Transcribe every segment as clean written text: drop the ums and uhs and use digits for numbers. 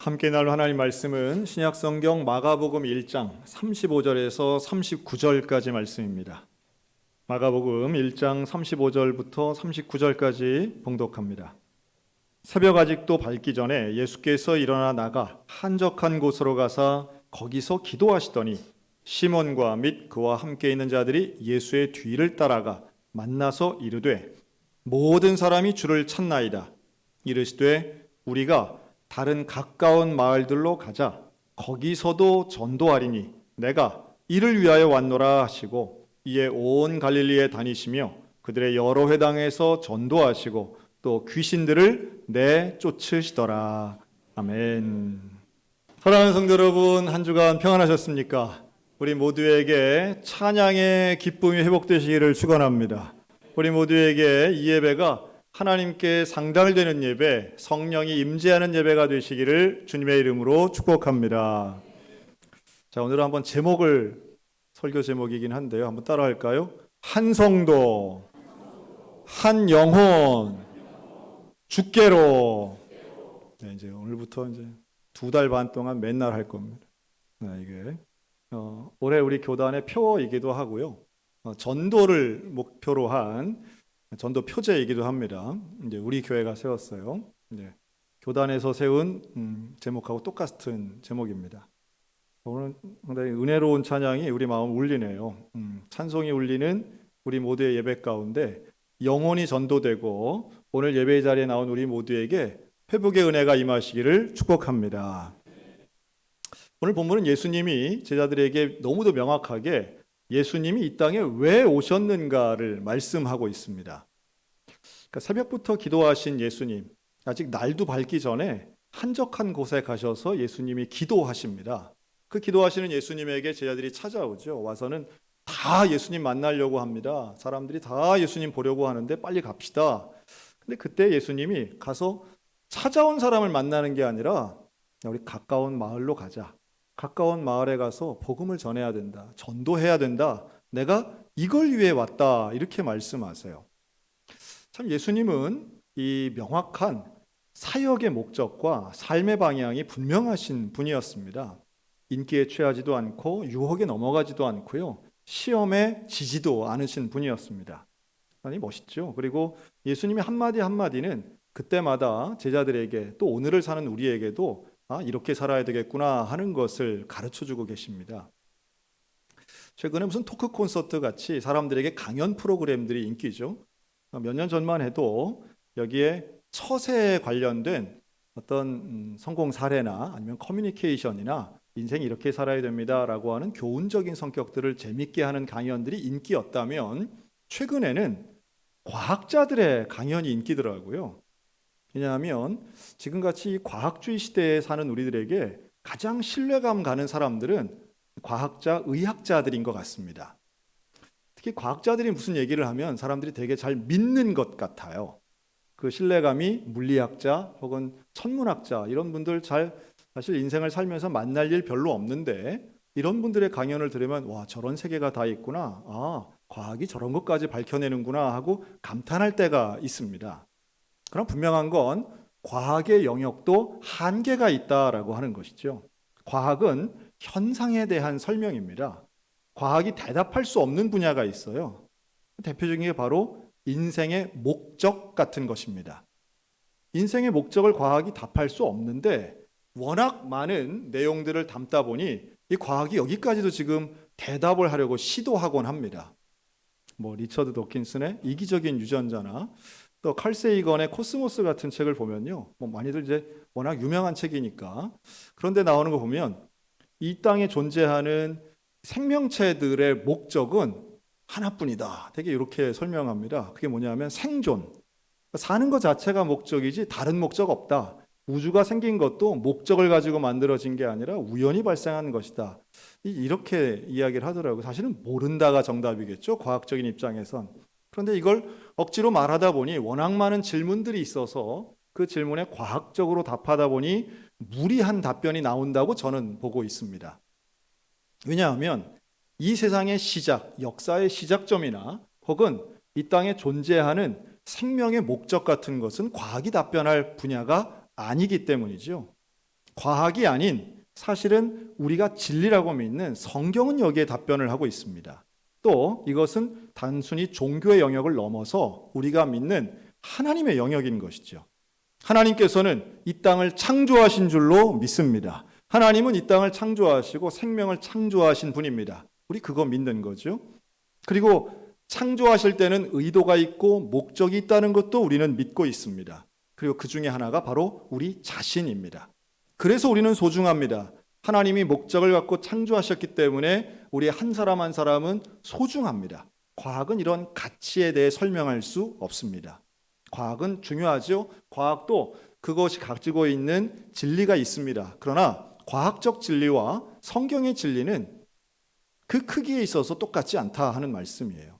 함께 나눌 하나님 말씀은 신약성경 마가복음 1장 35절에서 39절까지 말씀입니다. 마가복음 1장 35절부터 39절까지 봉독합니다. 새벽 아직도 밝기 전에 예수께서 일어나 나가 한적한 곳으로 가사 거기서 기도하시더니 시몬과 및 그와 함께 있는 자들이 예수의 뒤를 따라가 만나서 이르되 모든 사람이 주를 찾나이다. 이르시되 우리가 다른 가까운 마을들로 가자. 거기서도 전도하리니 내가 이를 위하여 왔노라 하시고 이에 온 갈릴리에 다니시며 그들의 여러 회당에서 전도하시고 또 귀신들을 내쫓으시더라. 아멘. 사랑하는 성도 여러분, 한 주간 평안하셨습니까? 우리 모두에게 찬양의 기쁨이 회복되시기를 축원합니다. 우리 모두에게 이 예배가 하나님께 상달되는 예배, 성령이 임재하는 예배가 되시기를 주님의 이름으로 축복합니다. 자, 오늘은 한번 설교 제목이긴 한데요. 한번 따라할까요? 한 성도, 한 영혼, 주께로. 네, 이제 오늘부터 이제 2달 반 동안 맨날 할 겁니다. 네, 이게 올해 우리 교단의 표이기도 하고요. 전도를 목표로 한 전도 표제이기도 합니다. 이제 우리 교회가 세웠어요. 이제 교단에서 세운 제목하고 똑같은 제목입니다. 오늘 상당히 은혜로운 찬양이 우리 마음 울리네요. 찬송이 울리는 우리 모두의 예배 가운데 영혼이 전도되고 오늘 예배 자리에 나온 우리 모두에게 회복의 은혜가 임하시기를 축복합니다. 오늘 본문은 예수님이 제자들에게 너무도 명확하게 예수님이 이 땅에 왜 오셨는가를 말씀하고 있습니다. 그러니까 새벽부터 기도하신 예수님, 아직 날도 밝기 전에 한적한 곳에 가셔서 예수님이 기도하십니다. 그 기도하시는 예수님에게 제자들이 찾아오죠. 와서는 다 예수님 만나려고 합니다. 사람들이 다 예수님 보려고 하는데 빨리 갑시다. 근데 그때 예수님이 가서 찾아온 사람을 만나는 게 아니라 우리 가까운 마을로 가자. 가까운 마을에 가서 복음을 전해야 된다. 전도해야 된다. 내가 이걸 위해 왔다. 이렇게 말씀하세요. 참 예수님은 이 명확한 사역의 목적과 삶의 방향이 분명하신 분이었습니다. 인기에 취하지도 않고 유혹에 넘어가지도 않고요. 시험에 지지도 않으신 분이었습니다. 아니 멋있죠. 그리고 예수님의 한마디 한마디는 그때마다 제자들에게 또 오늘을 사는 우리에게도 이렇게 살아야 되겠구나 하는 것을 가르쳐주고 계십니다. 최근에 무슨 토크 콘서트 같이 사람들에게 강연 프로그램들이 인기죠. 몇 년 전만 해도 여기에 처세에 관련된 어떤 성공 사례나 아니면 커뮤니케이션이나 인생이 이렇게 살아야 됩니다라고 하는 교훈적인 성격들을 재밌게 하는 강연들이 인기였다면 최근에는 과학자들의 강연이 인기더라고요. 왜냐하면 지금같이 이 과학주의 시대에 사는 우리들에게 가장 신뢰감 가는 사람들은 과학자, 의학자들인 것 같습니다. 특히 과학자들이 무슨 얘기를 하면 사람들이 되게 잘 믿는 것 같아요. 그 신뢰감이 물리학자 혹은 천문학자 이런 분들 사실 인생을 살면서 만날 일 별로 없는데 이런 분들의 강연을 들으면 와, 저런 세계가 다 있구나. 과학이 저런 것까지 밝혀내는구나 하고 감탄할 때가 있습니다. 그럼 분명한 건 과학의 영역도 한계가 있다라고 하는 것이죠. 과학은 현상에 대한 설명입니다. 과학이 대답할 수 없는 분야가 있어요. 대표적인 게 바로 인생의 목적 같은 것입니다. 인생의 목적을 과학이 답할 수 없는데 워낙 많은 내용들을 담다 보니 이 과학이 여기까지도 지금 대답을 하려고 시도하곤 합니다. 리처드 도킨슨의 이기적인 유전자나 또 칼 세이건의 코스모스 같은 책을 보면요, 많이들 이제 워낙 유명한 책이니까 그런데 나오는 거 보면 이 땅에 존재하는 생명체들의 목적은 하나뿐이다. 되게 이렇게 설명합니다. 그게 뭐냐면 생존. 사는 것 자체가 목적이지 다른 목적 없다. 우주가 생긴 것도 목적을 가지고 만들어진 게 아니라 우연히 발생한 것이다. 이렇게 이야기를 하더라고요. 사실은 모른다가 정답이겠죠. 과학적인 입장에선. 그런데 이걸 억지로 말하다 보니 워낙 많은 질문들이 있어서 그 질문에 과학적으로 답하다 보니 무리한 답변이 나온다고 저는 보고 있습니다. 왜냐하면 이 세상의 시작, 역사의 시작점이나 혹은 이 땅에 존재하는 생명의 목적 같은 것은 과학이 답변할 분야가 아니기 때문이죠. 과학이 아닌 사실은 우리가 진리라고 믿는 성경은 여기에 답변을 하고 있습니다. 또 이것은 단순히 종교의 영역을 넘어서 우리가 믿는 하나님의 영역인 것이죠. 하나님께서는 이 땅을 창조하신 줄로 믿습니다. 하나님은 이 땅을 창조하시고 생명을 창조하신 분입니다. 우리 그거 믿는 거죠. 그리고 창조하실 때는 의도가 있고 목적이 있다는 것도 우리는 믿고 있습니다. 그리고 그 중에 하나가 바로 우리 자신입니다. 그래서 우리는 소중합니다. 하나님이 목적을 갖고 창조하셨기 때문에 우리 한 사람 한 사람은 소중합니다. 과학은 이런 가치에 대해 설명할 수 없습니다. 과학은 중요하죠. 과학도 그것이 가지고 있는 진리가 있습니다. 그러나 과학적 진리와 성경의 진리는 그 크기에 있어서 똑같지 않다 하는 말씀이에요.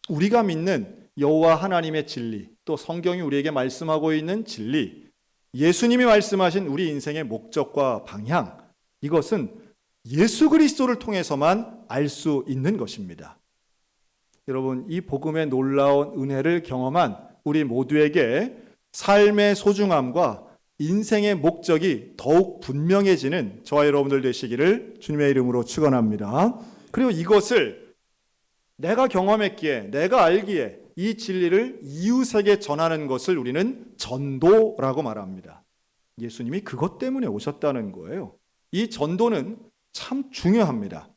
우리가 믿는 여호와 하나님의 진리, 또 성경이 우리에게 말씀하고 있는 진리, 예수님이 말씀하신 우리 인생의 목적과 방향, 이것은 예수 그리스도를 통해서만 알 수 있는 것입니다. 여러분, 이 복음의 놀라운 은혜를 경험한 우리 모두에게 삶의 소중함과 인생의 목적이 더욱 분명해지는 저와 여러분들 되시기를 주님의 이름으로 축원합니다. 그리고 이것을 내가 경험했기에, 내가 알기에 이 진리를 이웃에게 전하는 것을 우리는 전도라고 말합니다. 예수님이 그것 때문에 오셨다는 거예요. 이 전도는 참 중요합니다.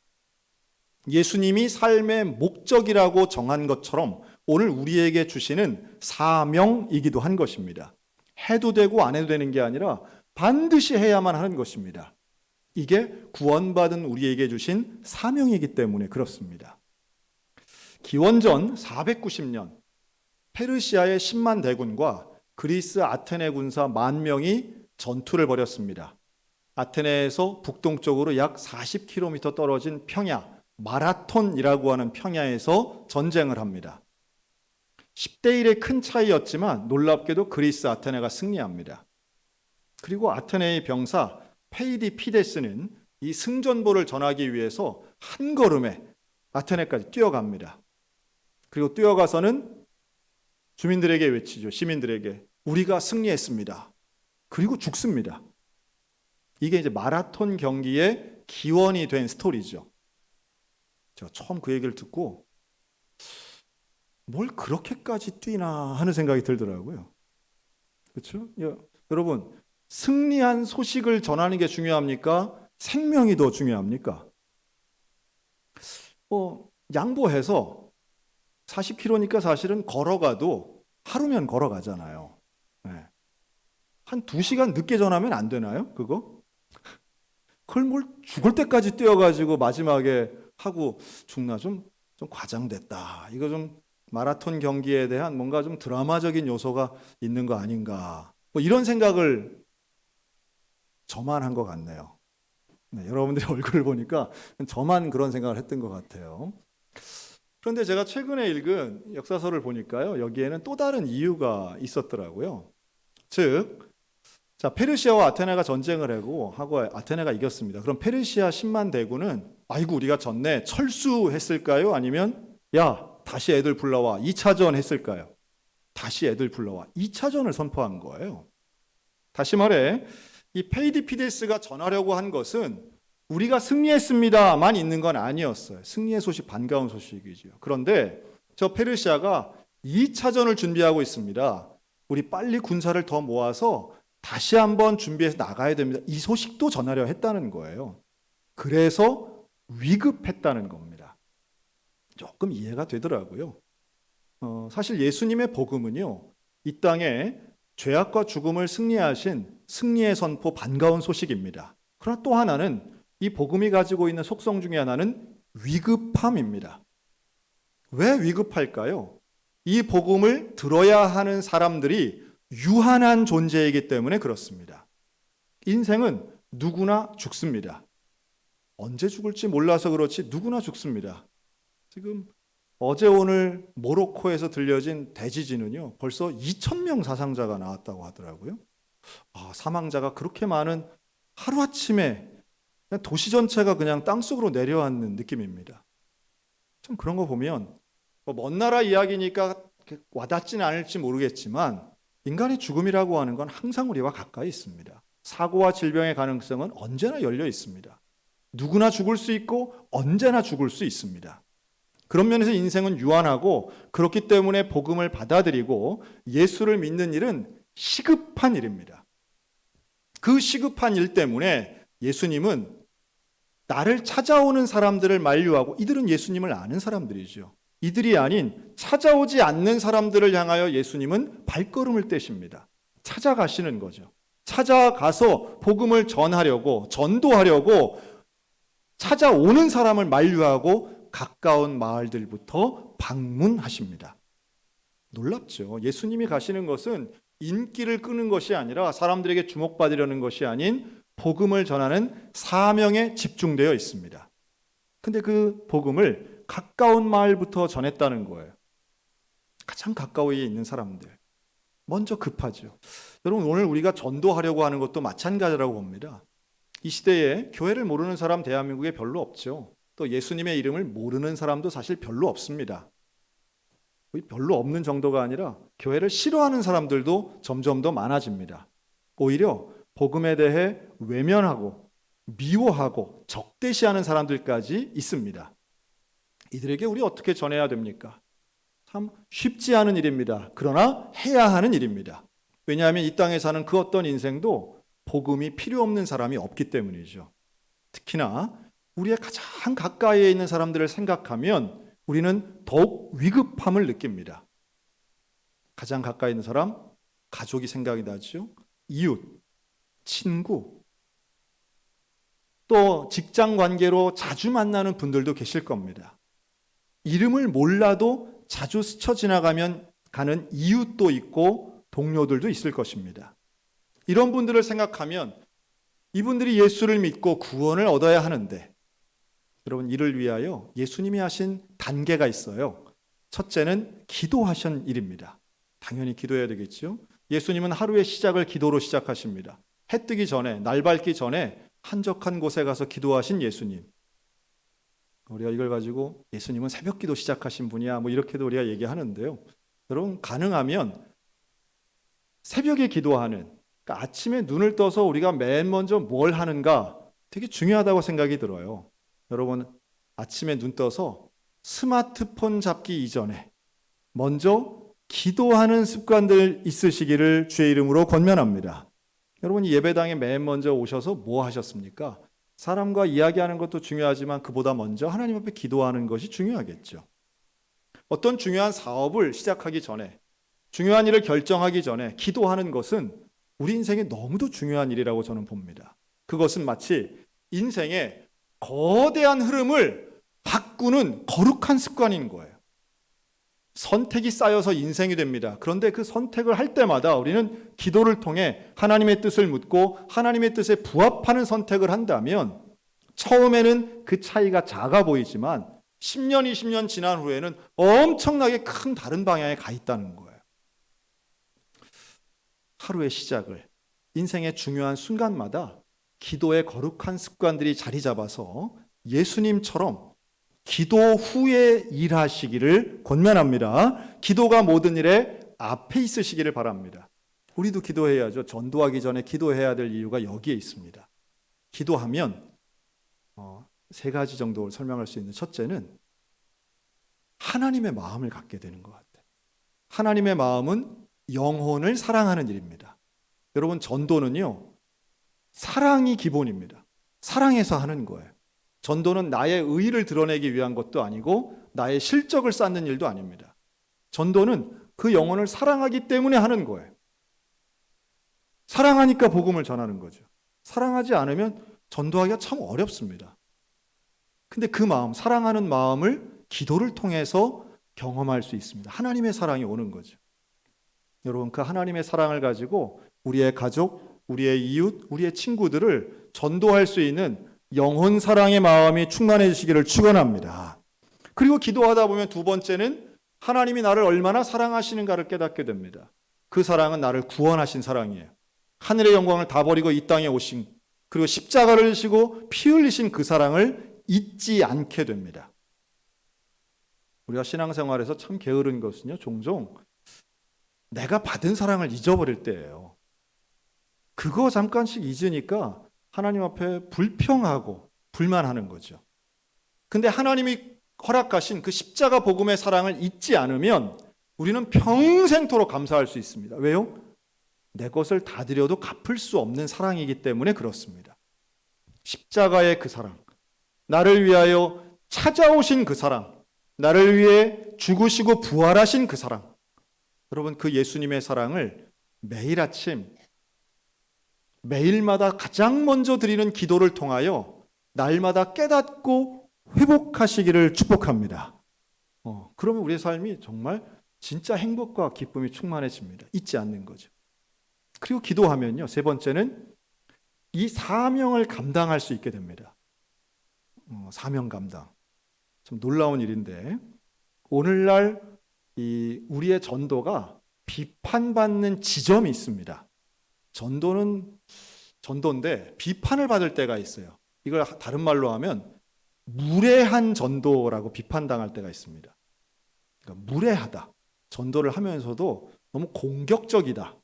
예수님이 삶의 목적이라고 정한 것처럼 오늘 우리에게 주시는 사명이기도 한 것입니다. 해도 되고 안 해도 되는 게 아니라 반드시 해야만 하는 것입니다. 이게 구원받은 우리에게 주신 사명이기 때문에 그렇습니다. 기원전 490년 페르시아의 10만 대군과 그리스 아테네 군사 10,000명이 전투를 벌였습니다. 아테네에서 북동쪽으로 약 40km 떨어진 평야, 마라톤이라고 하는 평야에서 전쟁을 합니다. 10대 1의 큰 차이였지만 놀랍게도 그리스 아테네가 승리합니다. 그리고 아테네의 병사 페이디피데스는 이 승전보를 전하기 위해서 한 걸음에 아테네까지 뛰어갑니다. 그리고 뛰어가서는 주민들에게 외치죠. 시민들에게 우리가 승리했습니다. 그리고 죽습니다. 이게 이제 마라톤 경기의 기원이 된 스토리죠. 제가 처음 그 얘기를 듣고 뭘 그렇게까지 뛰나 하는 생각이 들더라고요. 그렇죠? 여러분, 승리한 소식을 전하는 게 중요합니까? 생명이 더 중요합니까? 양보해서 40km니까 사실은 걸어가도 하루면 걸어가잖아요. 네. 한 2시간 늦게 전하면 안 되나요? 그걸 뭘 죽을 때까지 뛰어가지고 마지막에 하고 죽나 좀 과장됐다. 이거 좀 마라톤 경기에 대한 뭔가 좀 드라마적인 요소가 있는 거 아닌가. 이런 생각을 저만 한 것 같네요. 네, 여러분들의 얼굴을 보니까 저만 그런 생각을 했던 것 같아요. 그런데 제가 최근에 읽은 역사서를 보니까요, 여기에는 또 다른 이유가 있었더라고요. 즉, 페르시아와 아테네가 전쟁을 하고 아테네가 이겼습니다. 그럼 페르시아 10만 대군은 아이고 우리가 졌네 철수했을까요? 아니면 야 다시 애들 불러와 2차전 했을까요? 다시 애들 불러와 2차전을 선포한 거예요. 다시 말해 이 페이디피데스가 전하려고 한 것은 우리가 승리했습니다만 있는 건 아니었어요. 승리의 소식, 반가운 소식이죠. 그런데 저 페르시아가 2차전을 준비하고 있습니다. 우리 빨리 군사를 더 모아서 다시 한번 준비해서 나가야 됩니다. 이 소식도 전하려 했다는 거예요. 그래서 위급했다는 겁니다. 조금 이해가 되더라고요. 사실 예수님의 복음은요, 이 땅에 죄악과 죽음을 승리하신 승리의 선포, 반가운 소식입니다. 그러나 또 하나는 이 복음이 가지고 있는 속성 중에 하나는 위급함입니다. 왜 위급할까요? 이 복음을 들어야 하는 사람들이 유한한 존재이기 때문에 그렇습니다. 인생은 누구나 죽습니다. 언제 죽을지 몰라서 그렇지 누구나 죽습니다. 지금 어제 오늘 모로코에서 들려진 대지진은요, 벌써 2,000명 사상자가 나왔다고 하더라고요. 사망자가 그렇게 많은 하루아침에 그냥 도시 전체가 그냥 땅속으로 내려앉는 느낌입니다. 참 그런 거 보면 먼 나라 이야기니까 와닿지는 않을지 모르겠지만 인간의 죽음이라고 하는 건 항상 우리와 가까이 있습니다. 사고와 질병의 가능성은 언제나 열려 있습니다. 누구나 죽을 수 있고 언제나 죽을 수 있습니다. 그런 면에서 인생은 유한하고, 그렇기 때문에 복음을 받아들이고 예수를 믿는 일은 시급한 일입니다. 그 시급한 일 때문에 예수님은 나를 찾아오는 사람들을 만류하고, 이들은 예수님을 아는 사람들이죠. 이들이 아닌 찾아오지 않는 사람들을 향하여 예수님은 발걸음을 떼십니다. 찾아가시는 거죠. 찾아가서 복음을 전하려고, 전도하려고 찾아오는 사람을 만류하고 가까운 마을들부터 방문하십니다. 놀랍죠. 예수님이 가시는 것은 인기를 끄는 것이 아니라 사람들에게 주목받으려는 것이 아닌 복음을 전하는 사명에 집중되어 있습니다. 근데 그 복음을 가까운 마을부터 전했다는 거예요. 가장 가까이에 있는 사람들. 먼저 급하죠. 여러분, 오늘 우리가 전도하려고 하는 것도 마찬가지라고 봅니다. 이 시대에 교회를 모르는 사람 대한민국에 별로 없죠. 또 예수님의 이름을 모르는 사람도 사실 별로 없습니다. 별로 없는 정도가 아니라 교회를 싫어하는 사람들도 점점 더 많아집니다. 오히려 복음에 대해 외면하고 미워하고 적대시하는 사람들까지 있습니다. 이들에게 우리 어떻게 전해야 됩니까? 참 쉽지 않은 일입니다. 그러나 해야 하는 일입니다. 왜냐하면 이 땅에 사는 그 어떤 인생도 복음이 필요 없는 사람이 없기 때문이죠. 특히나 우리의 가장 가까이에 있는 사람들을 생각하면 우리는 더욱 위급함을 느낍니다. 가장 가까이 있는 사람, 가족이 생각이 나죠. 이웃, 친구, 또 직장 관계로 자주 만나는 분들도 계실 겁니다. 이름을 몰라도 자주 스쳐 지나가면 가는 이웃도 있고 동료들도 있을 것입니다. 이런 분들을 생각하면 이분들이 예수를 믿고 구원을 얻어야 하는데, 여러분, 이를 위하여 예수님이 하신 단계가 있어요. 첫째는 기도하신 일입니다. 당연히 기도해야 되겠죠. 예수님은 하루의 시작을 기도로 시작하십니다. 해 뜨기 전에, 날 밝기 전에 한적한 곳에 가서 기도하신 예수님. 우리가 이걸 가지고 예수님은 새벽 기도 시작하신 분이야, 이렇게도 우리가 얘기하는데요. 여러분, 가능하면 새벽에 기도하는, 그러니까 아침에 눈을 떠서 우리가 맨 먼저 뭘 하는가 되게 중요하다고 생각이 들어요. 여러분, 아침에 눈 떠서 스마트폰 잡기 이전에 먼저 기도하는 습관들 있으시기를 주의 이름으로 권면합니다. 여러분, 예배당에 맨 먼저 오셔서 뭐 하셨습니까? 사람과 이야기하는 것도 중요하지만 그보다 먼저 하나님 앞에 기도하는 것이 중요하겠죠. 어떤 중요한 사업을 시작하기 전에, 중요한 일을 결정하기 전에 기도하는 것은 우리 인생에 너무도 중요한 일이라고 저는 봅니다. 그것은 마치 인생의 거대한 흐름을 바꾸는 거룩한 습관인 거예요. 선택이 쌓여서 인생이 됩니다. 그런데 그 선택을 할 때마다 우리는 기도를 통해 하나님의 뜻을 묻고 하나님의 뜻에 부합하는 선택을 한다면 처음에는 그 차이가 작아 보이지만 10년, 20년 지난 후에는 엄청나게 큰 다른 방향에 가 있다는 거예요. 하루의 시작을, 인생의 중요한 순간마다 기도의 거룩한 습관들이 자리 잡아서 예수님처럼 기도 후에 일하시기를 권면합니다. 기도가 모든 일에 앞에 있으시기를 바랍니다. 우리도 기도해야죠. 전도하기 전에 기도해야 될 이유가 여기에 있습니다. 기도하면 세 가지 정도 설명할 수 있는, 첫째는 하나님의 마음을 갖게 되는 것 같아요. 하나님의 마음은 영혼을 사랑하는 일입니다. 여러분, 전도는요, 사랑이 기본입니다. 사랑해서 하는 거예요. 전도는 나의 의의를 드러내기 위한 것도 아니고 나의 실적을 쌓는 일도 아닙니다. 전도는 그 영혼을 사랑하기 때문에 하는 거예요. 사랑하니까 복음을 전하는 거죠. 사랑하지 않으면 전도하기가 참 어렵습니다. 근데 그 마음, 사랑하는 마음을 기도를 통해서 경험할 수 있습니다. 하나님의 사랑이 오는 거죠. 여러분, 그 하나님의 사랑을 가지고 우리의 가족, 우리의 이웃, 우리의 친구들을 전도할 수 있는 영혼 사랑의 마음이 충만해지시기를 축원합니다. 그리고 기도하다 보면 두 번째는 하나님이 나를 얼마나 사랑하시는가를 깨닫게 됩니다. 그 사랑은 나를 구원하신 사랑이에요. 하늘의 영광을 다 버리고 이 땅에 오신, 그리고 십자가를 지고 피 흘리신 그 사랑을 잊지 않게 됩니다. 우리가 신앙생활에서 참 게으른 것은요, 종종 내가 받은 사랑을 잊어버릴 때예요. 그거 잠깐씩 잊으니까 하나님 앞에 불평하고 불만하는 거죠. 근데 하나님이 허락하신 그 십자가 복음의 사랑을 잊지 않으면 우리는 평생토록 감사할 수 있습니다. 왜요? 내 것을 다 드려도 갚을 수 없는 사랑이기 때문에 그렇습니다. 십자가의 그 사랑, 나를 위하여 찾아오신 그 사랑, 나를 위해 죽으시고 부활하신 그 사랑, 여러분 그 예수님의 사랑을 매일 아침 매일마다 가장 먼저 드리는 기도를 통하여 날마다 깨닫고 회복하시기를 축복합니다. 그러면 우리의 삶이 정말 진짜 행복과 기쁨이 충만해집니다. 잊지 않는 거죠. 그리고 기도하면요, 세 번째는 이 사명을 감당할 수 있게 됩니다. 사명 감당. 참 놀라운 일인데 오늘날 우리의 전도가 비판받는 지점이 있습니다. 전도인데 비판을 받을 때가 있어요. 이걸 다른 말로 하면 무례한 전도라고 비판당할 때가 있습니다. 그러니까 무례하다. 전도를 하면서도 너무 공격적이다.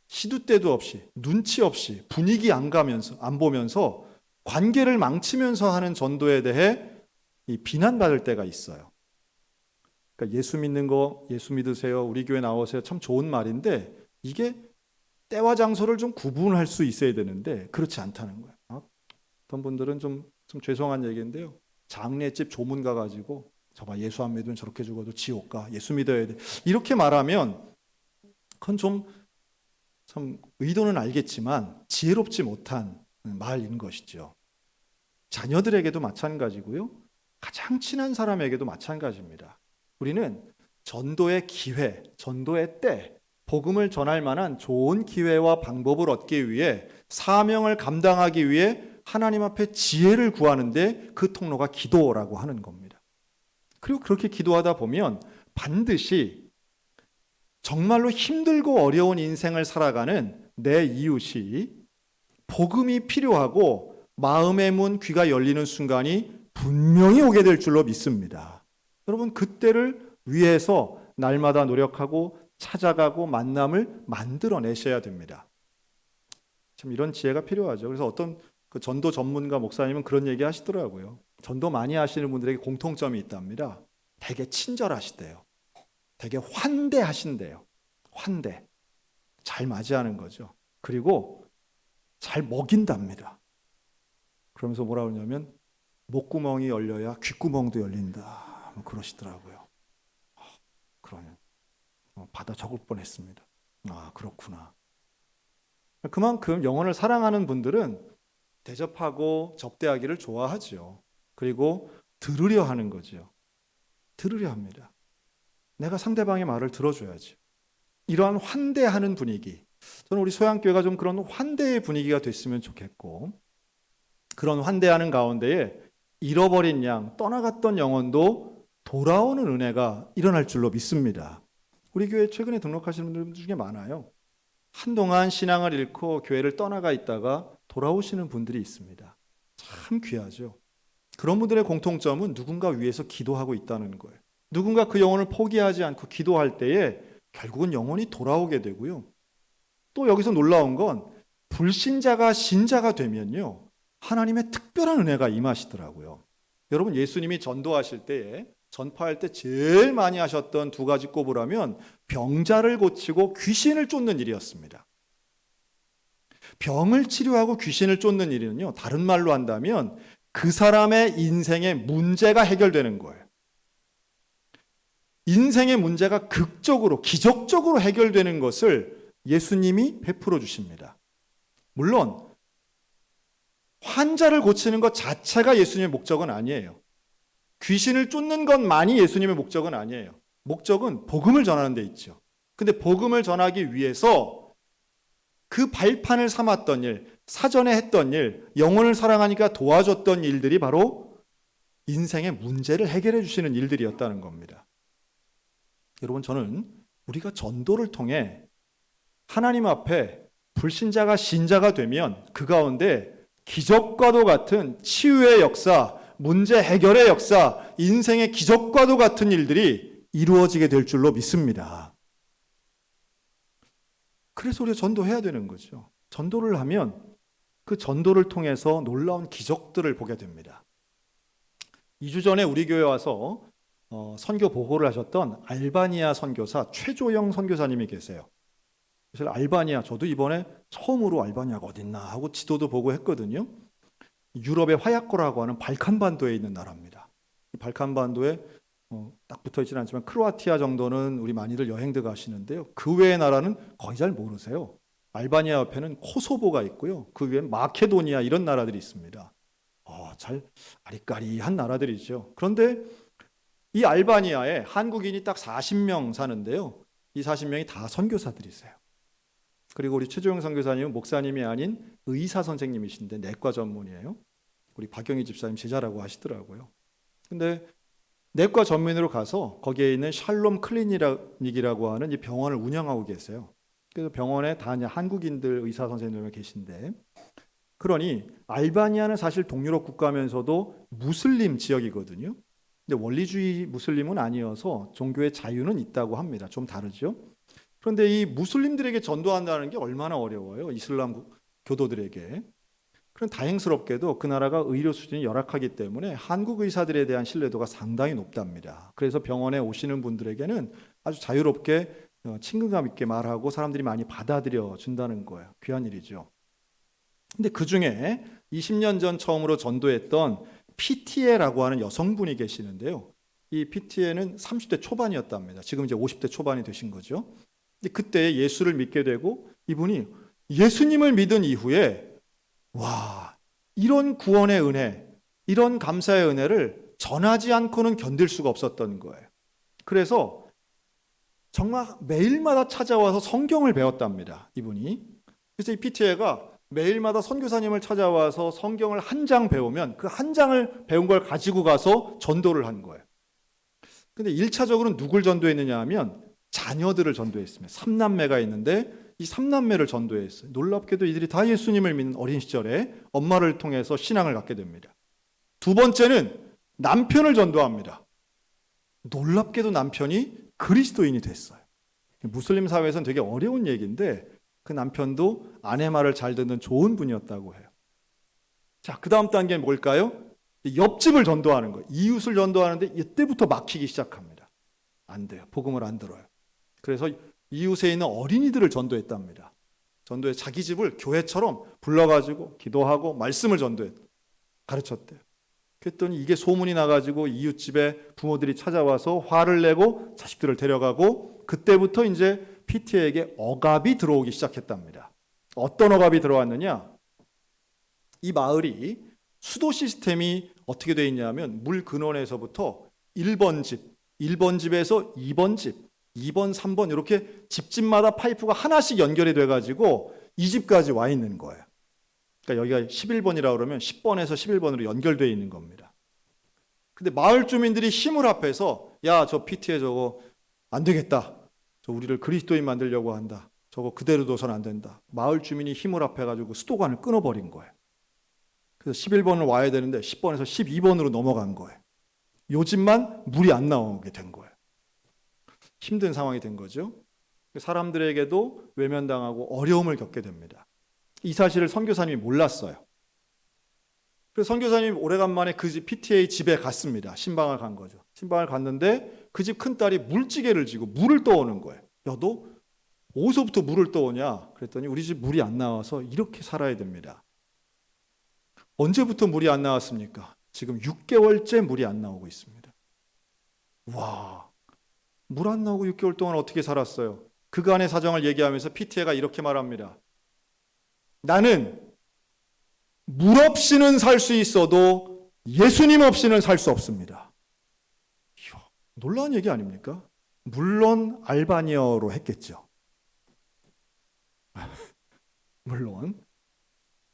시도 때도 없이, 눈치 없이, 분위기 안 보면서 관계를 망치면서 하는 전도에 대해 비난받을 때가 있어요. 그러니까 예수 믿는 거, 예수 믿으세요, 우리 교회 나오세요, 참 좋은 말인데 이게 때와 장소를 좀 구분할 수 있어야 되는데 그렇지 않다는 거예요. 어떤 분들은 좀 죄송한 얘기인데요. 장례집 조문 가가지고 저봐 예수 안 믿으면 저렇게 죽어도 지옥 가. 예수 믿어야 돼. 이렇게 말하면 그건 참 의도는 알겠지만 지혜롭지 못한 말인 것이죠. 자녀들에게도 마찬가지고요. 가장 친한 사람에게도 마찬가지입니다. 우리는 전도의 기회, 전도의 때, 복음을 전할 만한 좋은 기회와 방법을 얻기 위해 사명을 감당하기 위해 하나님 앞에 지혜를 구하는데 그 통로가 기도라고 하는 겁니다. 그리고 그렇게 기도하다 보면 반드시 정말로 힘들고 어려운 인생을 살아가는 내 이웃이 복음이 필요하고 마음의 문, 귀가 열리는 순간이 분명히 오게 될 줄로 믿습니다. 여러분 그때를 위해서 날마다 노력하고 찾아가고 만남을 만들어내셔야 됩니다. 참 이런 지혜가 필요하죠. 그래서 어떤 그 전도 전문가 목사님은 그런 얘기 하시더라고요. 전도 많이 하시는 분들에게 공통점이 있답니다. 되게 친절하시대요. 되게 환대하신대요. 환대. 잘 맞이하는 거죠. 그리고 잘 먹인답니다. 그러면서 뭐라 그러냐면 목구멍이 열려야 귓구멍도 열린다. 그러시더라고요. 그러면 받아 적을 뻔했습니다. 그렇구나. 그만큼 영혼을 사랑하는 분들은 대접하고 접대하기를 좋아하죠. 그리고 들으려 하는 거죠. 들으려 합니다. 내가 상대방의 말을 들어줘야지. 이러한 환대하는 분위기. 저는 우리 소양교회가 좀 그런 환대의 분위기가 됐으면 좋겠고, 그런 환대하는 가운데에 잃어버린 양, 떠나갔던 영혼도 돌아오는 은혜가 일어날 줄로 믿습니다. 우리 교회 최근에 등록하시는 분들 중에 많아요. 한동안 신앙을 잃고 교회를 떠나가 있다가 돌아오시는 분들이 있습니다. 참 귀하죠. 그런 분들의 공통점은 누군가 위해서 기도하고 있다는 거예요. 누군가 그 영혼을 포기하지 않고 기도할 때에 결국은 영혼이 돌아오게 되고요. 또 여기서 놀라운 건 불신자가 신자가 되면요, 하나님의 특별한 은혜가 임하시더라고요. 여러분 예수님이 전도하실 때에 전파할 때 제일 많이 하셨던 두 가지 꼽으라면 병자를 고치고 귀신을 쫓는 일이었습니다. 병을 치료하고 귀신을 쫓는 일은요, 다른 말로 한다면 그 사람의 인생의 문제가 해결되는 거예요. 인생의 문제가 극적으로, 기적적으로 해결되는 것을 예수님이 베풀어 주십니다. 물론 환자를 고치는 것 자체가 예수님의 목적은 아니에요. 귀신을 쫓는 것만이 예수님의 목적은 아니에요. 목적은 복음을 전하는 데 있죠. 근데 복음을 전하기 위해서 그 발판을 삼았던 일, 사전에 했던 일, 영혼을 사랑하니까 도와줬던 일들이 바로 인생의 문제를 해결해 주시는 일들이었다는 겁니다. 여러분 저는 우리가 전도를 통해 하나님 앞에 불신자가 신자가 되면 그 가운데 기적과도 같은 치유의 역사, 문제 해결의 역사, 인생의 기적과도 같은 일들이 이루어지게 될 줄로 믿습니다. 그래서 우리가 전도해야 되는 거죠. 전도를 하면 그 전도를 통해서 놀라운 기적들을 보게 됩니다. 2주 전에 우리 교회 와서 선교 보고를 하셨던 알바니아 선교사 최조영 선교사님이 계세요. 사실 알바니아, 저도 이번에 처음으로 알바니아가 어딨나 하고 지도도 보고 했거든요. 유럽의 화약고라고 하는 발칸반도에 있는 나라입니다. 이 발칸반도에 딱 붙어 있지는 않지만 크로아티아 정도는 우리 많이들 여행들 가시는데요. 그 외의 나라는 거의 잘 모르세요. 알바니아 옆에는 코소보가 있고요. 그 위에 마케도니아 이런 나라들이 있습니다. 잘 아리까리한 나라들이죠. 그런데 이 알바니아에 한국인이 딱 40명 사는데요. 이 40명이 다 선교사들이세요. 그리고 우리 최조영 선교사님은 목사님이 아닌 의사 선생님이신데 내과 전문이에요. 우리 박영희 집사님 제자라고 하시더라고요. 근데 내과 전문으로 가서 거기에 있는 샬롬 클리닉이라고 하는 이 병원을 운영하고 계세요. 그래서 병원에 다 한국인들 의사 선생님들 계신데, 그러니 알바니아는 사실 동유럽 국가면서도 무슬림 지역이거든요. 근데 원리주의 무슬림은 아니어서 종교의 자유는 있다고 합니다. 좀 다르죠. 그런데 이 무슬림들에게 전도한다는 게 얼마나 어려워요. 이슬람 교도들에게. 그런 다행스럽게도 그 나라가 의료 수준이 열악하기 때문에 한국 의사들에 대한 신뢰도가 상당히 높답니다. 그래서 병원에 오시는 분들에게는 아주 자유롭게 친근감 있게 말하고 사람들이 많이 받아들여 준다는 거예요. 귀한 일이죠. 근데 그 중에 20년 전 처음으로 전도했던 PTA라고 하는 여성분이 계시는데요. 이 PTA는 30대 초반이었답니다. 지금 이제 50대 초반이 되신 거죠. 근데 그때 예수를 믿게 되고 이분이 예수님을 믿은 이후에 이런 구원의 은혜, 이런 감사의 은혜를 전하지 않고는 견딜 수가 없었던 거예요. 그래서 정말 매일마다 찾아와서 성경을 배웠답니다. 이분이. 그래서 이 PTA가 매일마다 선교사님을 찾아와서 성경을 한 장 배우면 그 한 장을 배운 걸 가지고 가서 전도를 한 거예요. 근데 1차적으로는 누굴 전도했느냐 하면 자녀들을 전도했습니다. 3남매가 있는데 이 3남매를 전도했어요. 놀랍게도 이들이 다 예수님을 믿는 어린 시절에 엄마를 통해서 신앙을 갖게 됩니다. 두 번째는 남편을 전도합니다. 놀랍게도 남편이 그리스도인이 됐어요. 무슬림 사회에서는 되게 어려운 얘기인데 그 남편도 아내 말을 잘 듣는 좋은 분이었다고 해요. 자, 그 다음 단계는 뭘까요? 옆집을 전도하는 거예요. 이웃을 전도하는데 이때부터 막히기 시작합니다. 안 돼요. 복음을 안 들어요. 그래서 이웃에 있는 어린이들을 전도했답니다. 전도해 자기 집을 교회처럼 불러가지고 기도하고 말씀을 가르쳤대요. 그랬더니 이게 소문이 나가지고 이웃집에 부모들이 찾아와서 화를 내고 자식들을 데려가고 그때부터 이제 PTA에게 억압이 들어오기 시작했답니다. 어떤 억압이 들어왔느냐? 이 마을이 수도 시스템이 어떻게 되어 있냐면 물 근원에서부터 1번 집에서 2번 집, 2번, 3번 이렇게 집집마다 파이프가 하나씩 연결이 돼가지고 이 집까지 와 있는 거예요. 그러니까 여기가 11번이라고 그러면 10번에서 11번으로 연결되어 있는 겁니다. 근데 마을 주민들이 힘을 합해서 야, 저 PTA 저거 안 되겠다. 저 우리를 그리스도인 만들려고 한다. 저거 그대로 둬서는 안 된다. 마을 주민이 힘을 합해가지고 수도관을 끊어버린 거예요. 그래서 11번을 와야 되는데 10번에서 12번으로 넘어간 거예요. 요 집만 물이 안 나오게 된 거예요. 힘든 상황이 된 거죠. 사람들에게도 외면당하고 어려움을 겪게 됩니다. 이 사실을 선교사님이 몰랐어요. 그래서 선교사님이 오래간만에 그 집 PTA 집에 갔습니다. 신방을 간 거죠. 신방을 갔는데 그 집 큰딸이 물찌개를 지고 물을 떠오는 거예요. 야, 너 어디서부터 물을 떠오냐? 그랬더니 우리 집 물이 안 나와서 이렇게 살아야 됩니다. 언제부터 물이 안 나왔습니까? 지금 6개월째 물이 안 나오고 있습니다. 와, 물 안 나오고 6개월 동안 어떻게 살았어요? 그간의 사정을 얘기하면서 PTA가 이렇게 말합니다. 나는 물 없이는 살 수 있어도 예수님 없이는 살 수 없습니다. 이야, 놀라운 얘기 아닙니까? 물론 알바니아어로 했겠죠. 물론.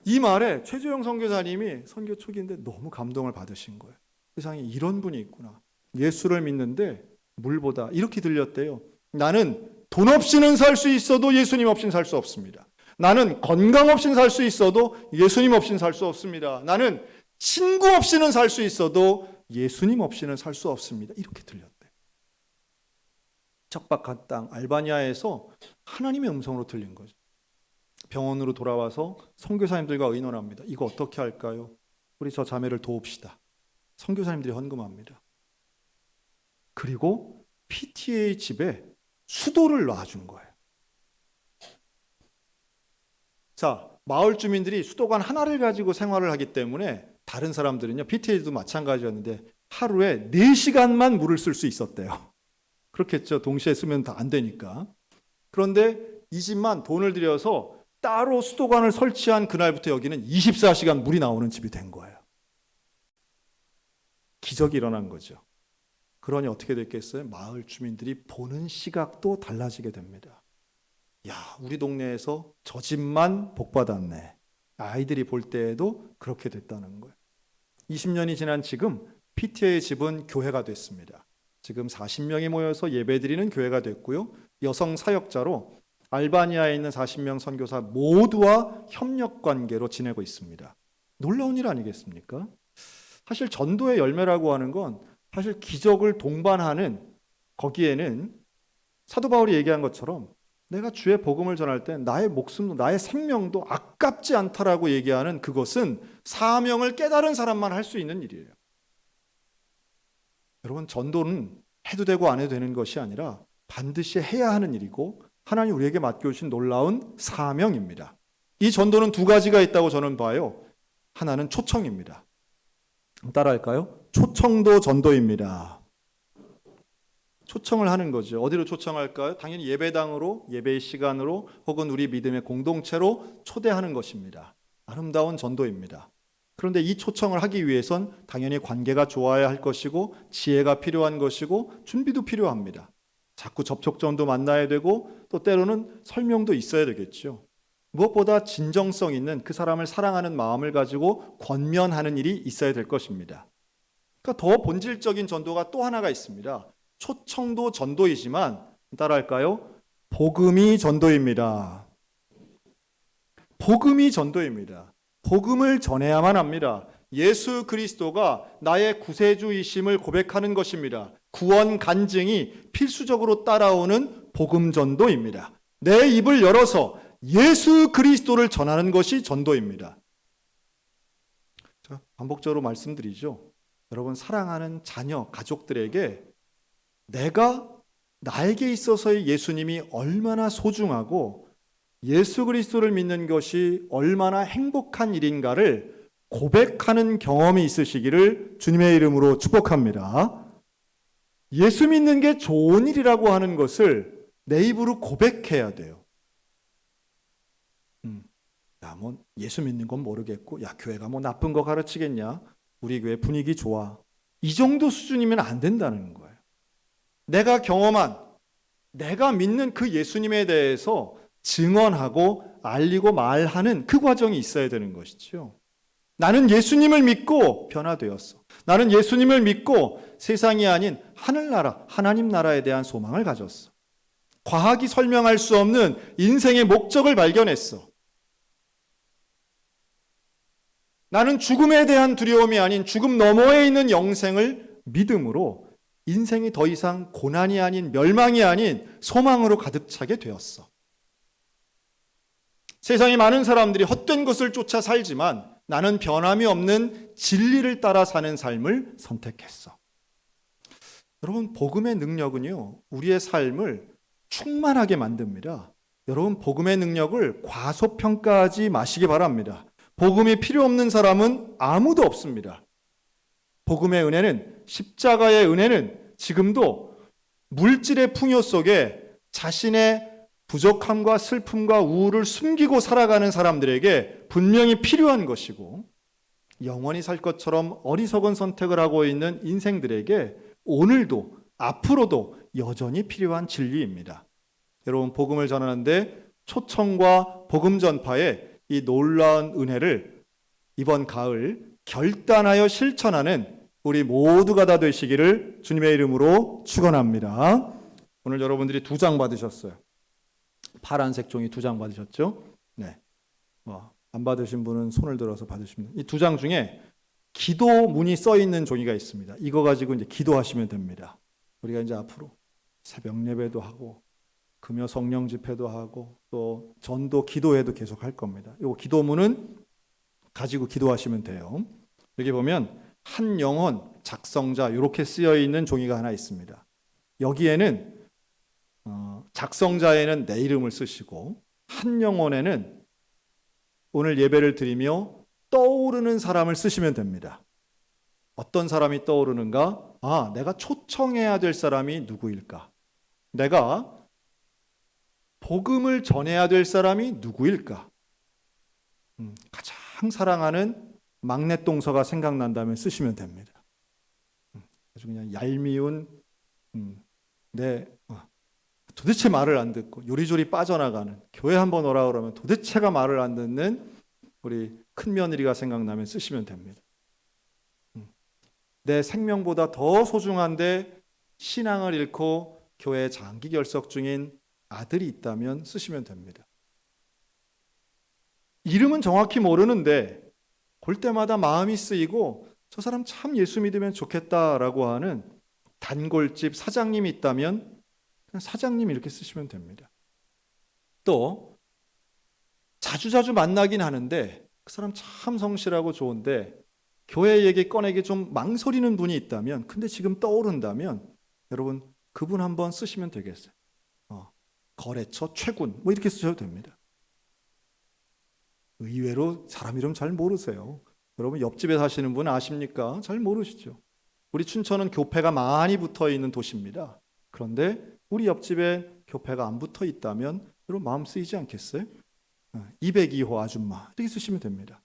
이 말에 최조영 선교사님이 선교 초기인데 너무 감동을 받으신 거예요. 세상에 이런 분이 있구나. 예수를 믿는데 물보다 이렇게 들렸대요. 나는 돈 없이는 살 수 있어도 예수님 없이는 살 수 없습니다. 나는 건강 없이는 살 수 있어도 예수님 없이는 살 수 없습니다. 나는 친구 없이는 살 수 있어도 예수님 없이는 살 수 없습니다. 이렇게 들렸대요. 척박한 땅 알바니아에서 하나님의 음성으로 들린 거죠. 병원으로 돌아와서 선교사님들과 의논합니다. 이거 어떻게 할까요? 우리 저 자매를 도웁시다. 선교사님들이 헌금합니다. 그리고 PTA 집에 수도를 놔준 거예요. 자, 마을 주민들이 수도관 하나를 가지고 생활을 하기 때문에 다른 사람들은요, PTA도 마찬가지였는데 하루에 4시간만 물을 쓸 수 있었대요. 그렇겠죠. 동시에 쓰면 다 안 되니까. 그런데 이 집만 돈을 들여서 따로 수도관을 설치한 그날부터 여기는 24시간 물이 나오는 집이 된 거예요. 기적이 일어난 거죠. 그러니 어떻게 됐겠어요? 마을 주민들이 보는 시각도 달라지게 됩니다. 야, 우리 동네에서 저 집만 복받았네. 아이들이 볼 때에도 그렇게 됐다는 거예요. 20년이 지난 지금 PTA의 집은 교회가 됐습니다. 지금 40명이 모여서 예배드리는 교회가 됐고요. 여성 사역자로 알바니아에 있는 40명 선교사 모두와 협력 관계로 지내고 있습니다. 놀라운 일 아니겠습니까? 사실 전도의 열매라고 하는 건 사실 기적을 동반하는, 거기에는 사도 바울이 얘기한 것처럼 내가 주의 복음을 전할 때 나의 목숨도 나의 생명도 아깝지 않다라고 얘기하는 그것은 사명을 깨달은 사람만 할 수 있는 일이에요. 여러분, 전도는 해도 되고 안 해도 되는 것이 아니라 반드시 해야 하는 일이고 하나님 우리에게 맡겨주신 놀라운 사명입니다. 이 전도는 두 가지가 있다고 저는 봐요. 하나는 초청입니다. 따라할까요? 초청도 전도입니다. 초청을 하는 거죠. 어디로 초청할까요? 당연히 예배당으로, 예배의 시간으로, 혹은 우리 믿음의 공동체로 초대하는 것입니다. 아름다운 전도입니다. 그런데 이 초청을 하기 위해선 당연히 관계가 좋아야 할 것이고 지혜가 필요한 것이고 준비도 필요합니다. 자꾸 접촉점도 만나야 되고 또 때로는 설명도 있어야 되겠죠. 무엇보다 진정성 있는 그 사람을 사랑하는 마음을 가지고 권면하는 일이 있어야 될 것입니다. 그러니까 더 본질적인 전도가 또 하나가 있습니다. 초청도 전도이지만 따라할까요? 복음이 전도입니다. 복음이 전도입니다. 복음을 전해야만 합니다. 예수 그리스도가 나의 구세주이심을 고백하는 것입니다. 구원 간증이 필수적으로 따라오는 복음 전도입니다. 내 입을 열어서 예수 그리스도를 전하는 것이 전도입니다. 자, 반복적으로 말씀드리죠. 여러분, 사랑하는 자녀, 가족들에게 내가 나에게 있어서의 예수님이 얼마나 소중하고 예수 그리스도를 믿는 것이 얼마나 행복한 일인가를 고백하는 경험이 있으시기를 주님의 이름으로 축복합니다. 예수 믿는 게 좋은 일이라고 하는 것을 내 입으로 고백해야 돼요. 야, 뭐 예수 믿는 건 모르겠고, 야, 교회가 뭐 나쁜 거 가르치겠냐? 우리 교회 분위기 좋아. 이 정도 수준이면 안 된다는 거예요. 내가 경험한, 내가 믿는 그 예수님에 대해서 증언하고 알리고 말하는 그 과정이 있어야 되는 것이죠. 나는 예수님을 믿고 변화되었어. 나는 예수님을 믿고 세상이 아닌 하늘나라, 하나님 나라에 대한 소망을 가졌어. 과학이 설명할 수 없는 인생의 목적을 발견했어. 나는 죽음에 대한 두려움이 아닌 죽음 너머에 있는 영생을 믿음으로 인생이 더 이상 고난이 아닌 멸망이 아닌 소망으로 가득 차게 되었어. 세상에 많은 사람들이 헛된 것을 쫓아 살지만 나는 변함이 없는 진리를 따라 사는 삶을 선택했어. 여러분, 복음의 능력은요, 우리의 삶을 충만하게 만듭니다. 여러분, 복음의 능력을 과소평가하지 마시기 바랍니다. 복음이 필요 없는 사람은 아무도 없습니다. 복음의 은혜는, 십자가의 은혜는 지금도 물질의 풍요 속에 자신의 부족함과 슬픔과 우울을 숨기고 살아가는 사람들에게 분명히 필요한 것이고, 영원히 살 것처럼 어리석은 선택을 하고 있는 인생들에게 오늘도 앞으로도 여전히 필요한 진리입니다. 여러분, 복음을 전하는데 초청과 복음 전파의 이 놀라운 은혜를 이번 가을 결단하여 실천하는 우리 모두가 다 되시기를 주님의 이름으로 축원합니다. 오늘 여러분들이 2장 받으셨어요. 파란색 종이 2장 받으셨죠? 네. 안 받으신 분은 손을 들어서 받으시면 이 2장 중에 기도문이 써 있는 종이가 있습니다. 이거 가지고 이제 기도하시면 됩니다. 우리가 이제 앞으로 새벽 예배도 하고 금요 성령 집회도 하고 또 전도 기도회도 계속 할 겁니다. 이 기도문은 가지고 기도하시면 돼요. 여기 보면 한 영혼 작성자 이렇게 쓰여 있는 종이가 하나 있습니다. 여기에는 작성자에는 내 이름을 쓰시고 한 영혼에는 오늘 예배를 드리며 떠오르는 사람을 쓰시면 됩니다. 어떤 사람이 떠오르는가? 내가 초청해야 될 사람이 누구일까? 내가 복음을 전해야 될 사람이 누구일까? 가장 사랑하는 막내 동서가 생각난다면 쓰시면 됩니다. 아주 그냥 얄미운 도대체 말을 안 듣고 요리조리 빠져나가는, 교회 한번 오라 그러면 도대체가 말을 안 듣는 우리 큰며느리가 생각나면 쓰시면 됩니다. 내 생명보다 더 소중한데 신앙을 잃고 교회에 장기 결석 중인 아들이 있다면 쓰시면 됩니다. 이름은 정확히 모르는데 볼 때마다 마음이 쓰이고 저 사람 참 예수 믿으면 좋겠다라고 하는 단골집 사장님이 있다면 그냥 사장님 이렇게 쓰시면 됩니다. 또 자주자주 만나긴 하는데 그 사람 참 성실하고 좋은데 교회 얘기 꺼내기 좀 망설이는 분이 있다면, 근데 지금 떠오른다면 여러분 그분 한번 쓰시면 되겠어요. 거래처 최군 뭐 이렇게 쓰셔도 됩니다. 의외로 사람 이름 잘 모르세요. 여러분 옆집에 사시는 분 아십니까? 잘 모르시죠. 우리 춘천은 교패가 많이 붙어 있는 도시입니다. 그런데 우리 옆집에 교패가 안 붙어 있다면 여러분 마음 쓰이지 않겠어요? 202호 아줌마 이렇게 쓰시면 됩니다.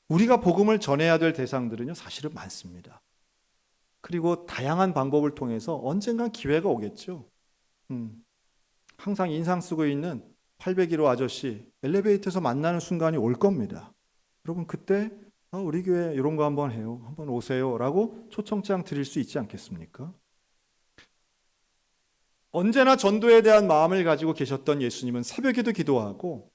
우리가 복음을 전해야 될 대상들은요 사실은 많습니다. 그리고 다양한 방법을 통해서 언젠간 기회가 오겠죠. 항상 인상 쓰고 있는 801호 아저씨 엘리베이터에서 만나는 순간이 올 겁니다. 여러분 그때 우리 교회 이런 거 한번 해요. 한번 오세요 라고 초청장 드릴 수 있지 않겠습니까? 언제나 전도에 대한 마음을 가지고 계셨던 예수님은 새벽에도 기도하고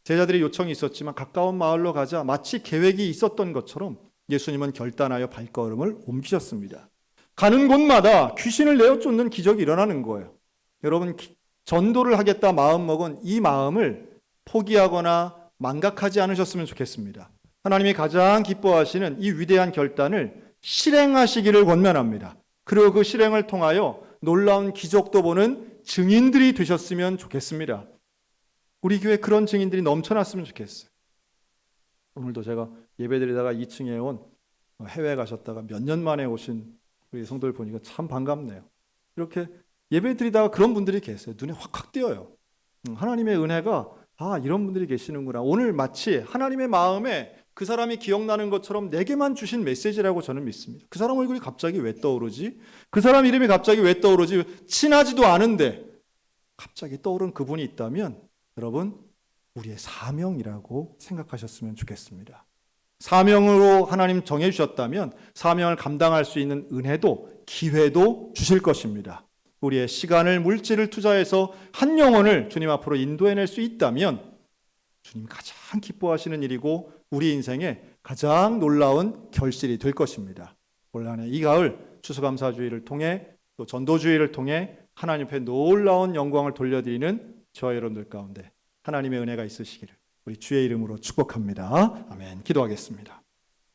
제자들의 요청이 있었지만 가까운 마을로 가자 마치 계획이 있었던 것처럼 예수님은 결단하여 발걸음을 옮기셨습니다. 가는 곳마다 귀신을 내어 쫓는 기적이 일어나는 거예요. 여러분 전도를 하겠다 마음먹은 이 마음을 포기하거나 망각하지 않으셨으면 좋겠습니다. 하나님이 가장 기뻐하시는 이 위대한 결단을 실행하시기를 권면합니다. 그리고 그 실행을 통하여 놀라운 기적도 보는 증인들이 되셨으면 좋겠습니다. 우리 교회 그런 증인들이 넘쳐났으면 좋겠어요. 오늘도 제가 예배드리다가 2층에 온 해외 가셨다가 몇 년 만에 오신 우리 성도들 보니까 참 반갑네요. 이렇게 예배드리다가 그런 분들이 계세요. 눈에 확 띄어요. 하나님의 은혜가 이런 분들이 계시는구나. 오늘 마치 하나님의 마음에 그 사람이 기억나는 것처럼 내게만 주신 메시지라고 저는 믿습니다. 그 사람 얼굴이 갑자기 왜 떠오르지? 그 사람 이름이 갑자기 왜 떠오르지? 친하지도 않은데 갑자기 떠오른 그분이 있다면 여러분 우리의 사명이라고 생각하셨으면 좋겠습니다. 사명으로 하나님 정해주셨다면 사명을 감당할 수 있는 은혜도 기회도 주실 것입니다. 우리의 시간을 물질을 투자해서 한 영혼을 주님 앞으로 인도해낼 수 있다면 주님 가장 기뻐하시는 일이고 우리 인생의 가장 놀라운 결실이 될 것입니다. 올 한 해 이 가을 추수감사주의를 통해 또 전도주의를 통해 하나님 앞에 놀라운 영광을 돌려드리는 저와 여러분들 가운데 하나님의 은혜가 있으시기를 우리 주의 이름으로 축복합니다. 아멘. 기도하겠습니다.